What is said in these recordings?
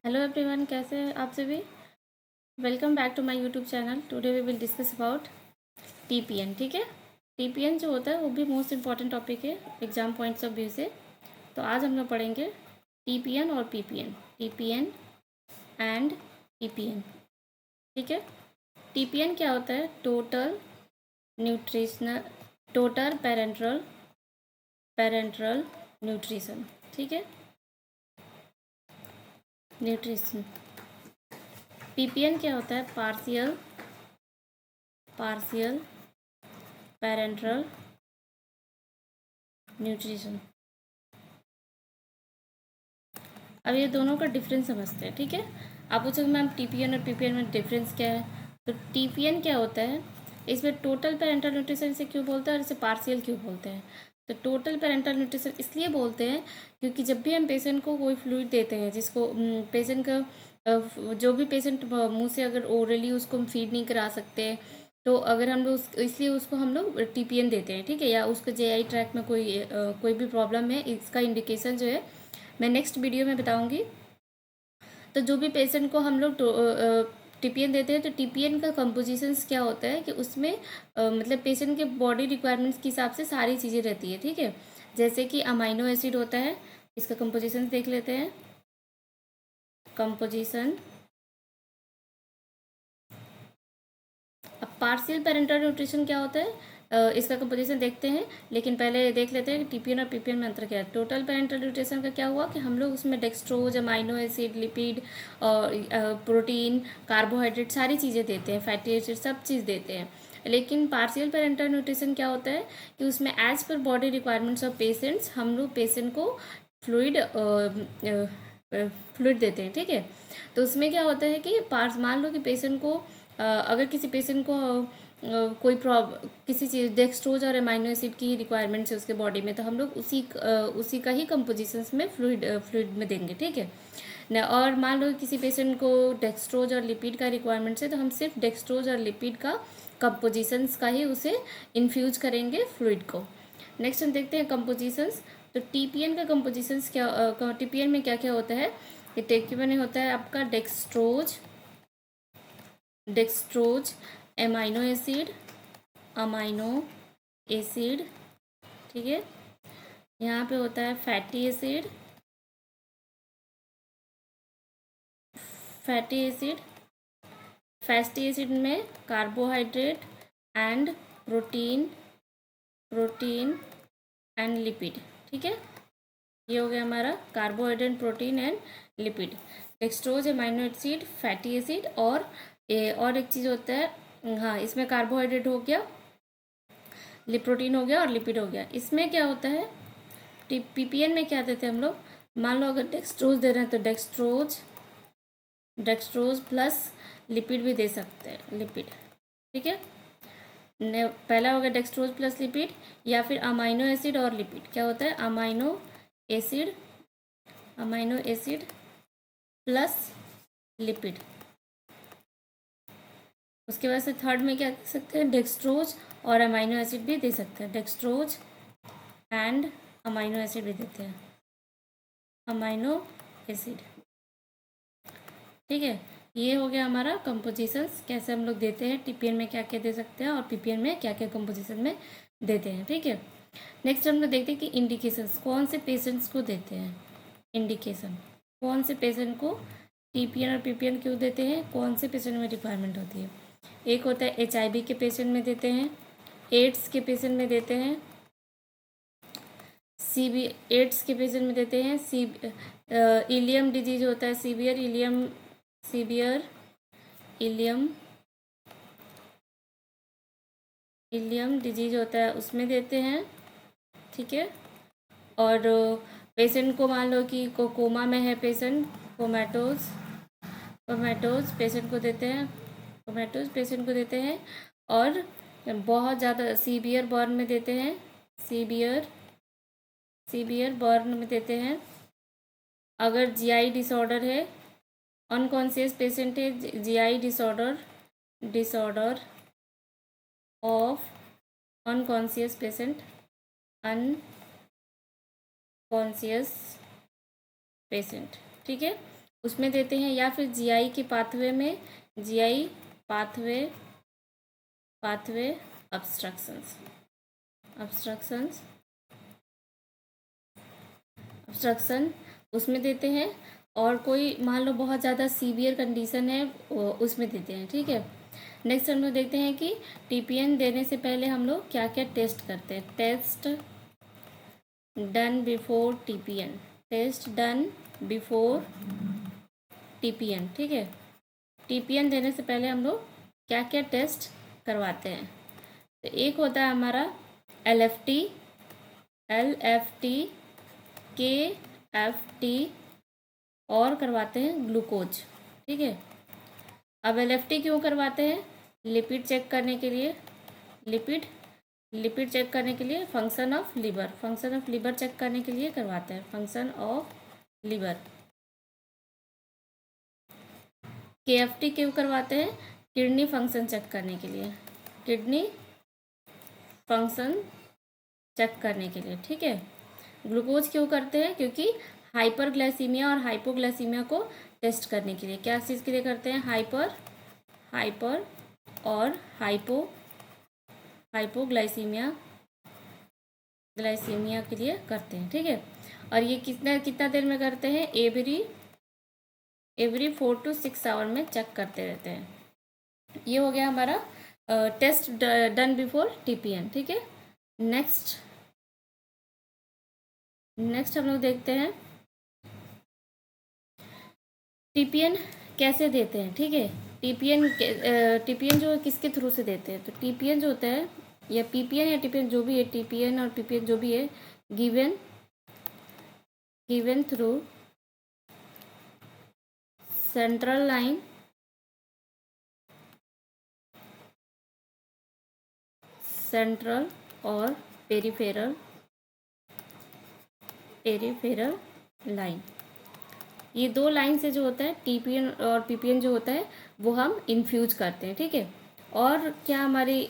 Hello everyone, कैसे हैं आप सभी। Welcome back to my YouTube channel. Today we will discuss about TPN. ठीक है, टीपीएन जो होता है वो भी मोस्ट इंपॉर्टेंट टॉपिक है एग्जाम पॉइंट्स ऑफ व्यू से। तो आज हम लोग पढ़ेंगे टीपीएन और पीपीएन, टीपीएन एंड पीपीएन। ठीक है, टीपीएन क्या होता है? Total parenteral nutrition. ठीक है, न्यूट्रिशन। पीपीएन क्या होता है? Partial parenteral nutrition. अब ये दोनों का डिफरेंस समझते हैं। ठीक है, आप पूछोगे मैम टीपीएन और पीपीएन में डिफरेंस क्या है? तो टीपीएन क्या होता है, इसमें टोटल पेरेंटल न्यूट्रिशन से क्यों बोलते हैं और इसे पार्शियल क्यों बोलते हैं? तो टोटल पेरेंटल न्यूट्रिशन इसलिए बोलते हैं क्योंकि जब भी हम पेशेंट को कोई फ्लूइड देते हैं, जिसको पेशेंट का जो भी पेशेंट मुंह से अगर ओरली उसको हम फीड नहीं करा सकते, तो अगर हम लोग इसलिए उसको हम लोग टीपीएन देते हैं। ठीक है, या उसके जेआई ट्रैक में कोई भी प्रॉब्लम है, इसका इंडिकेशन जो है मैं नेक्स्ट वीडियो में बताऊंगी। तो जो भी पेशेंट को हम लोग टीपीएन देते हैं, तो टीपीएन का कंपोजिशंस क्या होता है कि उसमें मतलब पेशेंट के बॉडी रिक्वायरमेंट्स के हिसाब से सारी चीज़ें रहती है। ठीक है, जैसे कि अमाइनो एसिड होता है, इसका कंपोजिशन देख लेते हैं। कंपोजिशन। अब पार्शियल पेरेंटल न्यूट्रिशन क्या होता है, इसका कंपोजिशन देखते हैं, लेकिन पहले देख लेते हैं कि टीपीएन और पीपीएन में अंतर क्या है। टोटल पेरेंटल न्यूट्रिशन का क्या हुआ कि हम लोग उसमें डेक्सट्रोज, अमाइनो एसिड, लिपिड और प्रोटीन, कार्बोहाइड्रेट सारी चीज़ें देते हैं, फैटी एसिड सब चीज़ देते हैं। लेकिन पार्शियल पेरेंटल न्यूट्रिशन क्या होता है कि उसमें as per body requirements of patients हम लोग पेशेंट को फ्लूइड फ्लूइड देते हैं। ठीक है, तो उसमें क्या होता है कि मान लो कि पेशेंट को अगर किसी पेशेंट को कोई किसी चीज़ डेक्सट्रोज और अमाइनो एसिड की रिक्वायरमेंट्स है उसके बॉडी में, तो हम लोग उसी का ही कंपोजिशंस में फ्लूइड में देंगे। ठीक है न, और मान लो किसी पेशेंट को डेक्सट्रोज और लिपिड का रिक्वायरमेंट्स है, तो हम सिर्फ डेक्सट्रोज और लिपिड का कंपोजिशंस का ही उसे इन्फ्यूज करेंगे फ्लूइड को। नेक्स्ट हम देखते हैं कंपोजिशंस। तो टीपीएन का कंपोजिशंस क्या, टीपीएन में क्या क्या होता है? टीपीएन में होता है आपका डेक्सट्रोज, अमाइनो एसिड। ठीक है, यहाँ पे होता है फैटी एसिड में carbohydrate and protein and lipid. ठीक है, ये हो गया हमारा carbohydrate, protein and lipid. Dextrose, amino acid, fatty acid और एक चीज़ होता है, हाँ, इसमें कार्बोहाइड्रेट हो गया, प्रोटीन हो गया और लिपिड हो गया। इसमें क्या होता है, पीपीएन में क्या देते हैं हम लोग? मान लो अगर डेक्सट्रोज दे रहे हैं तो डेक्सट्रोज प्लस लिपिड भी दे सकते हैं, लिपिड। ठीक है, पहला हो गया डेक्सट्रोज प्लस लिपिड, या फिर अमाइनो एसिड और लिपिड। क्या होता है? Amino acid plus lipid. उसके बाद से थर्ड में क्या दे सकते हैं? डेक्सट्रोज और अमाइनो एसिड भी दे सकते हैं, डेक्सट्रोज एंड अमाइनो एसिड भी देते हैं, अमाइनो एसिड। ठीक है, ये हो गया हमारा कंपोजिशंस, कैसे हम लोग देते हैं, टीपीएन में क्या क्या दे सकते हैं और पीपीएन में क्या क्या कंपोजिशन में देते हैं। ठीक है, नेक्स्ट हम लोग देखते हैं कि इंडिकेशंस कौन से पेशेंट्स को देते हैं। इंडिकेशन, कौन से पेशेंट को टीपीएन और पीपीएन क्यों देते हैं, कौन से पेशेंट में रिक्वायरमेंट होती है। एक होता है एचआईवी के पेशेंट में देते हैं, एड्स के पेशेंट में देते हैं, एड्स के पेशेंट में देते हैं, इलियम डिजीज होता है, सीवियर इलियम डिजीज होता है, उसमें देते हैं। ठीक है, और पेशेंट को मान लो कि कोमा में है पेशेंट, कोमेटोज पेशेंट को देते हैं, और बहुत ज़्यादा सीवियर बर्न में देते हैं, सीवियर बर्न में देते हैं। अगर जीआई डिसऑर्डर है, अनकॉन्शियस पेशेंट है, GI disorder of unconscious patient. ठीक है, उसमें देते हैं, या फिर जीआई के पाथवे में, GI pathway pathway obstructions obstructions obstruction उसमें देते हैं। और कोई मान लो बहुत ज़्यादा सीवियर कंडीशन है उसमें देते हैं, ठीक है। नेक्स्ट हम लोग देखते हैं कि टीपीएन देने से पहले हम लोग क्या क्या टेस्ट करते हैं। Test done before TPN, test done before TPN, ठीक है। टीपीएन देने से पहले हम लोग क्या क्या टेस्ट करवाते हैं। तो एक होता है हमारा LFT, LFT, KFT, और करवाते हैं ग्लूकोज, ठीक है। अब LFT क्यों करवाते हैं? लिपिड चेक करने के लिए, लिपिड चेक करने के लिए, फंक्शन ऑफ लीवर चेक करने के लिए करवाते हैं, फंक्शन ऑफ लीवर। KFT क्यों करवाते हैं? किडनी फंक्शन चेक करने के लिए, किडनी फंक्शन चेक करने के लिए, ठीक है। ग्लूकोज क्यों करते हैं? क्योंकि हाइपरग्लाइसीमिया और हाइपोग्लाइसीमिया को टेस्ट करने के लिए। क्या चीज़ के लिए करते हैं? हाइपर और हाइपोग्लाइसीमिया के लिए करते हैं, ठीक है। और ये कितना देर में करते हैं? एवरी 4 to 6 आवर में चेक करते रहते हैं। ये हो गया हमारा टेस्ट डन बिफोर टीपीएन, ठीक है। नेक्स्ट हम लोग देखते हैं टीपीएन कैसे देते हैं, ठीक है। टीपीएन जो किसके थ्रू से देते हैं? तो टीपीएन जो होता है, या पीपीएन या टीपीएन जो भी है, टीपीएन और पीपीएन जो भी है, given through central line, central और पेरिफेरल लाइन। ये दो लाइन से जो होता है टीपीएन और पीपीएन जो होता है वो हम इन्फ्यूज करते हैं, ठीक है। और क्या हमारी,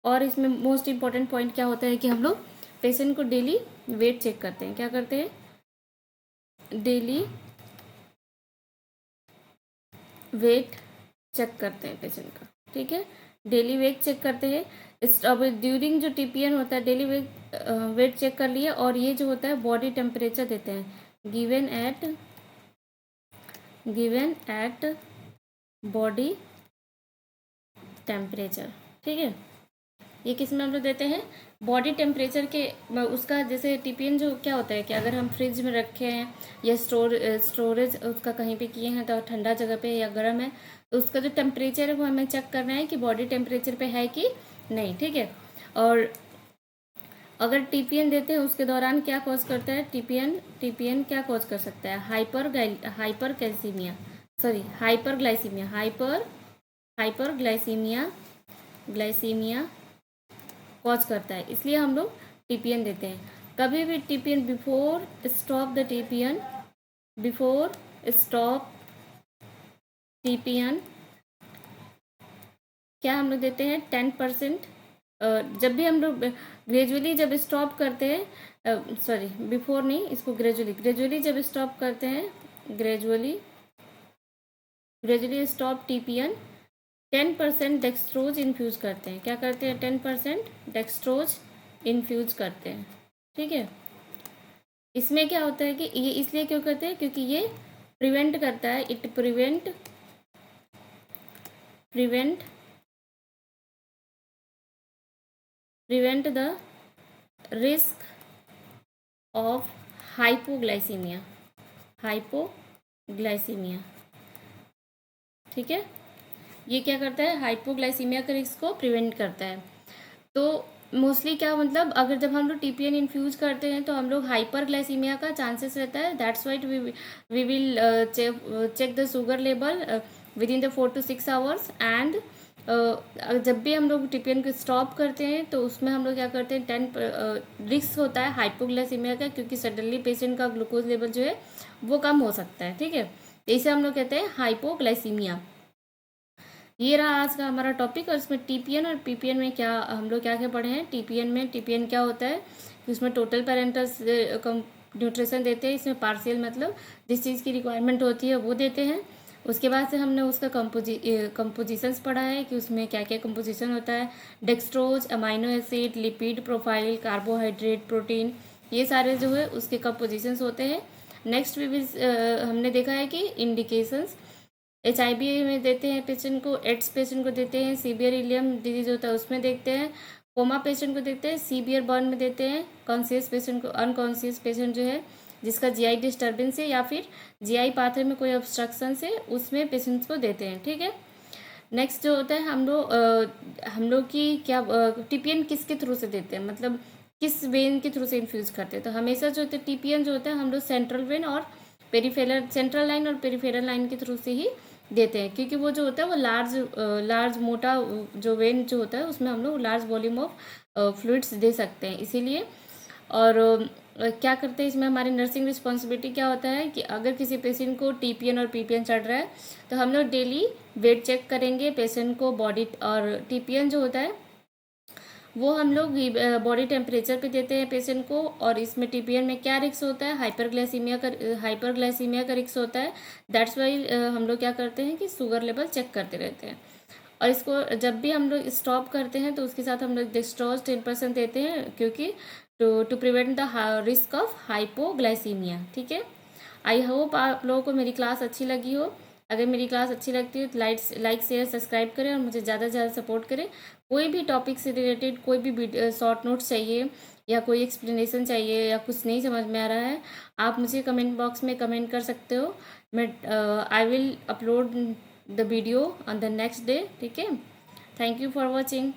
और इसमें मोस्ट इम्पॉर्टेंट पॉइंट क्या होता है कि हम लोग पेशेंट को डेली वेट चेक करते हैं। क्या करते हैं? डेली वेट चेक करते हैं पेशेंट का, ठीक है। डेली वेट चेक करते हैं। अब ड्यूरिंग जो टीपीएन होता है डेली वेट चेक कर लिए, और ये जो होता है बॉडी टेम्परेचर देते हैं, गिवन एट बॉडी टेम्परेचर, ठीक है। ये किस में हम लोग देते हैं? बॉडी टेम्परेचर के उसका, जैसे टीपीएन जो क्या होता है कि अगर हम फ्रिज में रखे हैं या स्टोरेज उसका कहीं पे किए हैं तो ठंडा जगह पे या गर्म है, तो उसका जो टेम्परेचर है वो हमें चेक करना है कि बॉडी टेम्परेचर पे है कि नहीं, ठीक है। और अगर टीपीएन देते हैं उसके दौरान क्या कॉज करता है? टीपीएन क्या कॉज कर सकता है? हाइपरग्लाइसीमिया कॉज करता है, इसलिए हम लोग टीपीएन देते हैं। कभी भी टीपीएन बिफोर स्टॉप टीपीएन क्या हम लोग देते हैं? 10%। जब भी हम लोग ग्रेजुअली जब स्टॉप करते हैं, सॉरी बिफोर नहीं, इसको ग्रेजुअली जब स्टॉप करते हैं, gradually stop TPN, 10% dextrose infuse करते हैं। क्या करते हैं? 10% डेक्सट्रोज इन्फ्यूज़ करते हैं, ठीक है। इसमें क्या होता है कि ये इसलिए क्यों करते हैं? क्योंकि ये प्रिवेंट करता है, it prevent the risk of hypoglycaemia, ठीक है। ये क्या करता है? हाइपोग्लाइसीमिया के रिस्क को प्रिवेंट करता है। तो मोस्टली क्या मतलब, अगर जब हम लोग टीपीएन इन्फ्यूज करते हैं तो हम लोग हाइपरग्लाइसीमिया का चांसेस रहता है। That's why we will check the sugar level within the 4 to 6 hours. And जब भी हम लोग टीपीएन को स्टॉप करते हैं तो उसमें हम लोग क्या करते हैं, 10 रिस्क होता है हाइपोग्लाइसीमिया का, क्योंकि सडनली पेशेंट का ग्लूकोज लेवल जो है वो कम हो सकता है, ठीक है। इसे हम लोग कहते हैं हाइपोग्लाइसीमिया। ये रहा आज का हमारा टॉपिक। और इसमें टीपीएन और पीपीएन में क्या हम लोग क्या क्या पढ़े हैं। टीपीएन क्या होता है कि उसमें टोटल न्यूट्रिशन देते हैं। इसमें पार्शियल मतलब जिस चीज़ की रिक्वायरमेंट होती है वो देते हैं। उसके बाद से हमने उसका कंपोजिशंस पढ़ा है कि उसमें क्या क्या कंपोजिशन होता है, dextrose, amino acid, lipid profile, carbohydrate, protein, ये सारे जो है उसके कंपोजिशंस होते हैं। नेक्स्ट भी हमने देखा है कि इंडिकेशंस HIV में देते हैं पेशेंट को, एड्स पेशेंट को देते हैं, सीवियर इलियम डिजीज होता है उसमें देखते हैं, कोमा पेशेंट को देखते हैं, सीवियर बर्न में देते हैं, कॉन्शियस पेशेंट को, अनकॉन्शियस पेशेंट जो है जिसका GI डिस्टर्बेंस है या फिर GI पाथवे में कोई ऑब्स्ट्रक्शन है उसमें पेशेंट्स को देते हैं, ठीक है। नेक्स्ट जो होता है हम लोग की क्या TPN किसके थ्रू से देते हैं, मतलब किस वेन के थ्रू से इन्फ्यूज़ करते हैं। तो हमेशा जो होता है TPN जो होता है हम लोग सेंट्रल वेन और पेरीफेरल, सेंट्रल लाइन और पेरीफेरल लाइन के थ्रू से ही देते हैं, क्योंकि वो जो होता है वो लार्ज मोटा जो वेन जो होता है उसमें हम लोग लार्ज वॉल्यूम ऑफ फ्लूइड्स दे सकते हैं, इसीलिए। और क्या करते हैं इसमें हमारी नर्सिंग रिस्पॉन्सिबिलिटी क्या होता है कि अगर किसी पेशेंट को TPN और PPN चढ़ रहा है तो हम लोग डेली वेट चेक करेंगे पेशेंट को बॉडी, और TPN जो होता है वो हम लोग बॉडी टेम्परेचर पे देते हैं पेशेंट को। और इसमें TPN में क्या रिक्स होता है, हाइपरग्लाइसीमिया का रिक्स होता है। दैट्स वाई हम लोग क्या करते हैं कि शुगर लेवल चेक करते रहते हैं। और इसको जब भी हम लोग स्टॉप करते हैं तो उसके साथ हम लोग डेक्सट्रोज 10% देते हैं, क्योंकि to prevent the risk of hypoglycaemia, ठीक है। आई होप आप लोगों को मेरी क्लास अच्छी लगी हो। अगर मेरी क्लास अच्छी लगती है तो लाइक शेयर सब्सक्राइब करें और मुझे ज़्यादा से ज़्यादा सपोर्ट करें। कोई भी टॉपिक से रिलेटेड कोई भी शॉर्ट नोट्स चाहिए या कोई एक्सप्लेनेशन चाहिए या कुछ नहीं समझ में आ रहा है, आप मुझे कमेंट बॉक्स में कमेंट कर सकते हो। मैं I will upload the video on the next day, ठीक है। Thank you for watching.